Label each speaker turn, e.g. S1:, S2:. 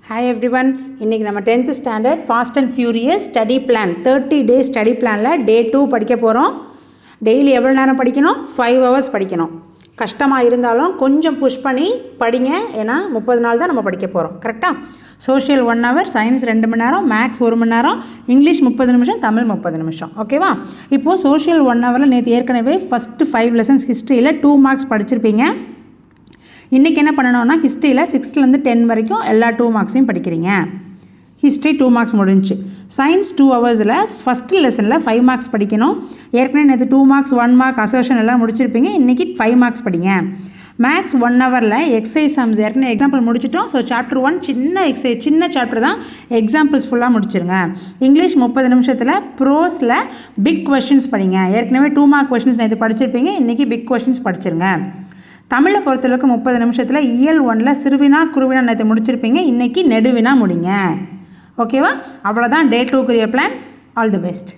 S1: Hi everyone, இன்னைக்கு நம்ம 10th standard fast and furious study plan 30 day study planல day 2 படிக்க போகிறோம். டெய்லி எவ்வளோ நேரம் படிக்கணும்? 5 hours படிக்கணும். கஷ்டமாக இருந்தாலும் கொஞ்சம் புஷ் பண்ணி படிங்க, ஏன்னா 30 நாள் தான் நம்ம படிக்க போகிறோம். கரெக்டாக? சோஷியல் 1 hour, சயின்ஸ் 2 மணி நேரம், மேக்ஸ் 1 மணி நேரம், இங்கிலீஷ் 30 நிமிஷம், தமிழ் 30 நிமிஷம். ஓகேவா? இப்போது சோஷியல் 1 hourல நேற்று ஏற்கனவே ஃபஸ்ட்டு 5 lessons ஹிஸ்ட்ரியில் 2 marks படிச்சிருப்பீங்க. இன்றைக்கி என்ன பண்ணணும்னா ஹிஸ்ட்ரியில் 6லேருந்து 10 வரைக்கும் எல்லா 2 marksையும் படிக்கிறீங்க. ஹிஸ்ட்ரி 2 marks முடிஞ்சு. சயின்ஸ் 2 hours ஃபஸ்ட்டு லெசனில் 5 marks படிக்கணும். ஏற்கனவே நேற்று 2 marks 1 mark அசர்ஷன் எல்லாம் முடிச்சிருப்பீங்க. இன்றைக்கி 5 marks படிங்க. மேக்ஸ் 1 hourல எக்ஸசைஸ் சம்ஸ் ஏற்கனவே எக்ஸாம்பிள் முடிச்சிட்டோம். ஸோ சாப்டர் 1 சின்ன சாப்டர் தான், எக்ஸாம்பிள்ஸ் ஃபுல்லாக முடிச்சிருங்க. இங்கிலீஷ் 30 நிமிஷத்தில் ப்ரோஸில் பிக் கொஷின்ஸ் படிங்க. ஏற்கனவே 2 mark கொஷின்ஸ் நேற்று படிச்சிருப்பீங்க. இன்றைக்கி பிக் கொஷின்ஸ் படிச்சிருங்க. தமிழை பொறுத்தளவுக்கு 30 நிமிஷத்தில் இயல் 1ல் சிறுவினா குருவினா நேற்று முடிச்சிருப்பீங்க. இன்றைக்கி நெடுவினா முடிங்க. ஓகேவா? அவ்வளோதான் டே 2க்குரிய பிளான். All the best.